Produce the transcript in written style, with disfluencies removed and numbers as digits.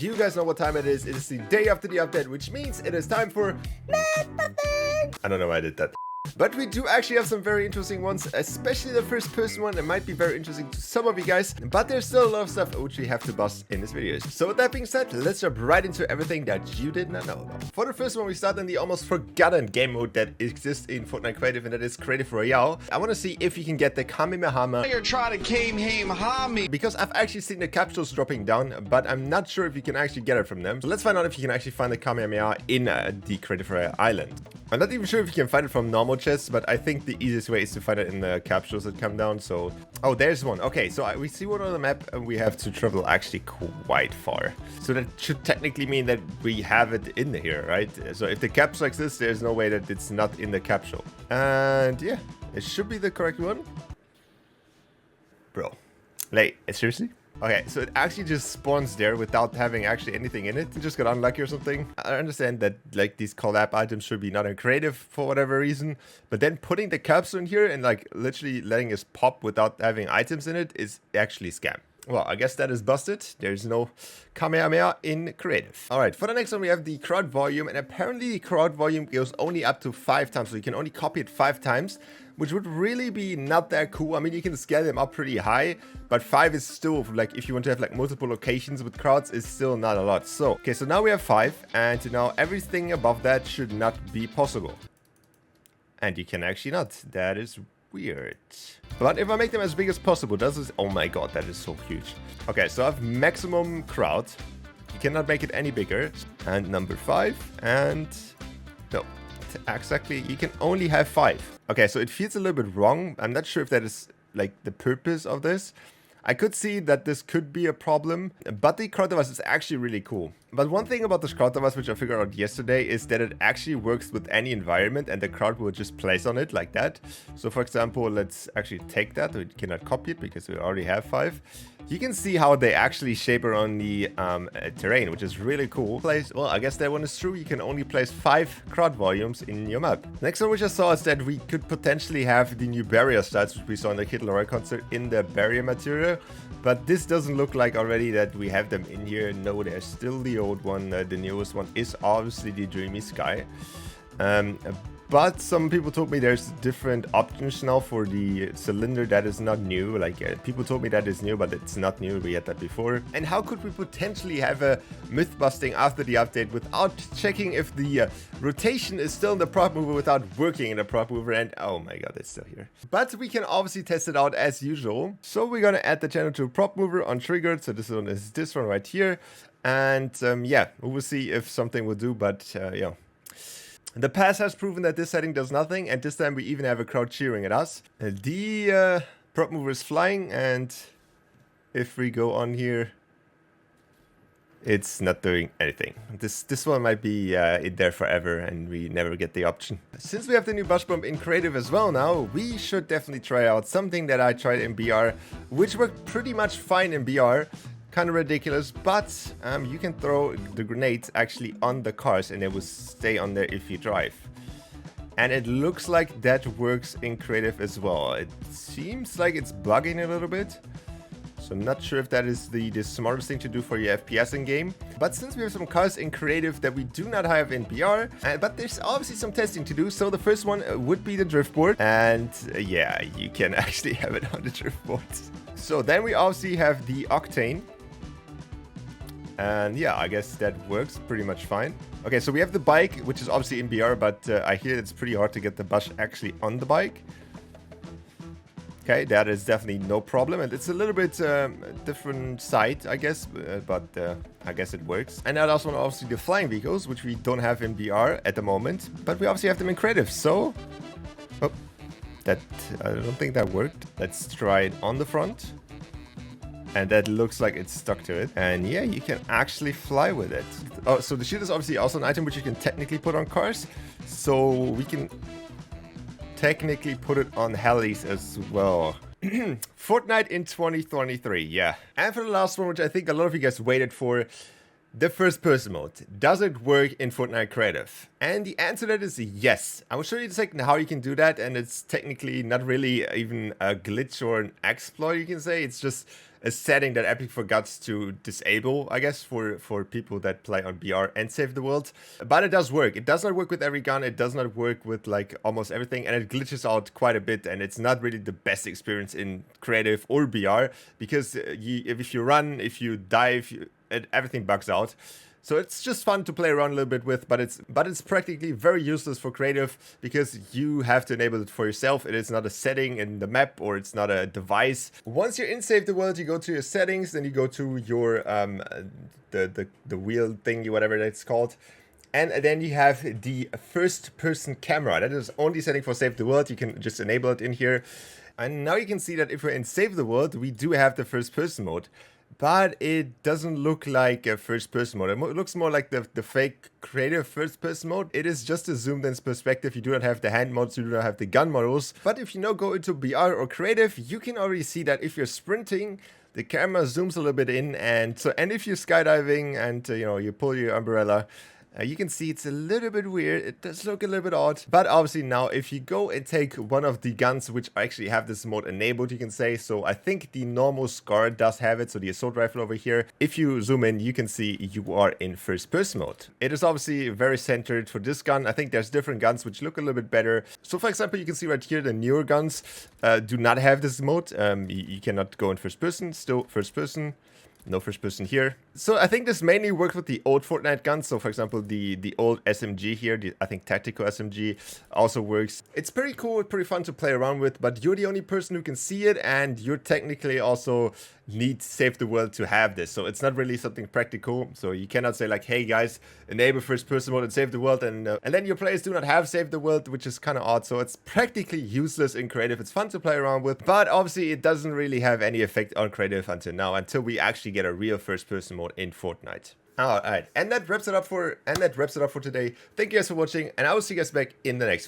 you guys know what time it is. It is the day after the update, which means it is time for I don't know why I did that. But we do actually have some very interesting ones, especially the first person one. It might be very interesting to some of you guys, but there's still a lot of stuff which we have to bust in this video. So with that being said, let's jump right into everything that you did not know about. For the first one, we start in the almost forgotten game mode that exists in Fortnite Creative, and that is Creative Royale. I want to see if you can get the Kamehameha. You're trying to Kamehameha me. Because I've actually seen the capsules dropping down, but I'm not sure if you can actually get it from them. So let's find out if you can actually find the Kamehameha in the Creative Royale island. I'm not even sure if you can find it from normal chests, but I think the easiest way is to find it in the capsules that come down. So, oh, there's one. Okay, so we see one on the map, and we have to travel actually quite far. So that should technically mean that we have it in here, right? So if the capsule exists, there's no way that it's not in the capsule. And yeah, it should be the correct one. Bro, like, seriously? Okay, so it actually just spawns there without having actually anything in it. You just got unlucky or something. I understand that like these collab items should be not in creative for whatever reason, but then putting the capsule in here and like literally letting us pop without having items in it is actually scam. Well, I guess that is busted. There's no Kamehameha in creative. All right, for the next one, we have the crowd volume, and apparently the crowd volume goes only up to 5 times, so you can only copy it 5 times, which would really be not that cool. I mean, you can scale them up pretty high, but 5 is still, like, if you want to have like multiple locations with crowds, is still not a lot. So, okay, so now we have 5, and now everything above that should not be possible. And you can actually not. That is weird. But if I make them as big as possible, does this... Oh my god, that is so huge. Okay, so I have maximum crowd. You cannot make it any bigger. And number 5. And... no. Exactly. You can only have 5. Okay, so it feels a little bit wrong. I'm not sure if that is, like, the purpose of this. I could see that this could be a problem, but the crowd device is actually really cool. But one thing about this crowd device, which I figured out yesterday, is that it actually works with any environment and the crowd will just place on it like that. So for example, let's actually take that. We cannot copy it because we already have 5. You can see how they actually shape around the terrain, which is really cool. Well, I guess that one is true. You can only place 5 crowd volumes in your map. Next one which I saw is that we could potentially have the new barrier stats, which we saw in the Kid Laroi concert, in the barrier material. But this doesn't look like already that we have them in here. No, there's still the old one. The newest one is obviously the Dreamy Sky. But some people told me there's different options now for the cylinder that is not new. Like people told me that is new, but it's not new. We had that before. And how could we potentially have a myth busting after the update without checking if the rotation is still in the prop mover without working in the prop mover? And oh my god, it's still here. But we can obviously test it out as usual. So we're gonna add the channel to prop mover untriggered. So this one is this one right here. And yeah, we will see if something will do. But yeah. The past has proven that this setting does nothing, and this time we even have a crowd cheering at us. The prop mover is flying, and if we go on here, it's not doing anything. This one might be in there forever, and we never get the option. Since we have the new bush bump in creative as well now, we should definitely try out something that I tried in BR, which worked pretty much fine in BR. Kind of ridiculous, but you can throw the grenades actually on the cars and they will stay on there if you drive. And it looks like that works in creative as well. It seems like it's bugging a little bit. So I'm not sure if that is the smartest thing to do for your FPS in game. But since we have some cars in creative that we do not have in BR, but there's obviously some testing to do. So the first one would be the driftboard. And yeah, you can actually have it on the driftboard. So then we obviously have the octane. And yeah, I guess that works pretty much fine. Okay, so we have the bike, which is obviously in BR, but I hear it's pretty hard to get the bus actually on the bike. Okay, that is definitely no problem. And it's a little bit different site, I guess, but I guess it works. And that also obviously the flying vehicles, which we don't have in BR at the moment, but we obviously have them in creative. So, oh, that I don't think that worked. Let's try it on the front. And that looks like it's stuck to it. And yeah, you can actually fly with it. Oh, so the shield is obviously also an item which you can technically put on cars. So we can technically put it on helis as well. Fortnite in 2023, yeah. And for the last one, which I think a lot of you guys waited for, the first person mode. Does it work in Fortnite Creative? And the answer to that is yes. I will show you in a second how you can do that, and it's technically not really even a glitch or an exploit, you can say. It's just a setting that Epic forgot to disable, I guess, for people that play on BR and Save the World. But it does work. It does not work with every gun. It does not work with like almost everything, and it glitches out quite a bit. And it's not really the best experience in creative or BR because if you run, if you dive, everything bugs out. So it's just fun to play around a little bit with, but it's practically very useless for creative because you have to enable it for yourself. It is not a setting in the map, or it's not a device. Once you're in Save the World, you go to your settings, then you go to your the wheel thingy, whatever that's called. And then you have the first person camera. That is only setting for Save the World. You can just enable it in here. And now you can see that if we're in Save the World, we do have the first person mode. But it doesn't look like a first-person mode. It looks more like the fake creative first-person mode. It is just a zoomed-in perspective. You do not have the hand modes, you do not have the gun models. But if you now go into BR or creative, you can already see that if you're sprinting, the camera zooms a little bit in, and if you're skydiving and you pull your umbrella, you can see it's a little bit weird. It does look a little bit odd. But obviously now if you go and take one of the guns which actually have this mode enabled, you can say. So I think the normal SCAR does have it. So the assault rifle over here. If you zoom in, you can see you are in first person mode. It is obviously very centered for this gun. I think there's different guns which look a little bit better. So for example, you can see right here the newer guns do not have this mode. You cannot go in first person, still first person. No first person here. So I think this mainly works with the old Fortnite guns. So for example, the old SMG here, I think tactical SMG also works. It's pretty cool, pretty fun to play around with, but you're the only person who can see it, and you're technically also need Save the World to have this. So it's not really something practical. So you cannot say like, hey guys, enable first person mode and Save the World, and then your players do not have Save the World, which is kind of odd. So it's practically useless in creative. It's fun to play around with, but obviously it doesn't really have any effect on creative until now, until we actually get a real first person mode in Fortnite. Alright, and that wraps it up for today. Thank you guys for watching, and I will see you guys back in the next one.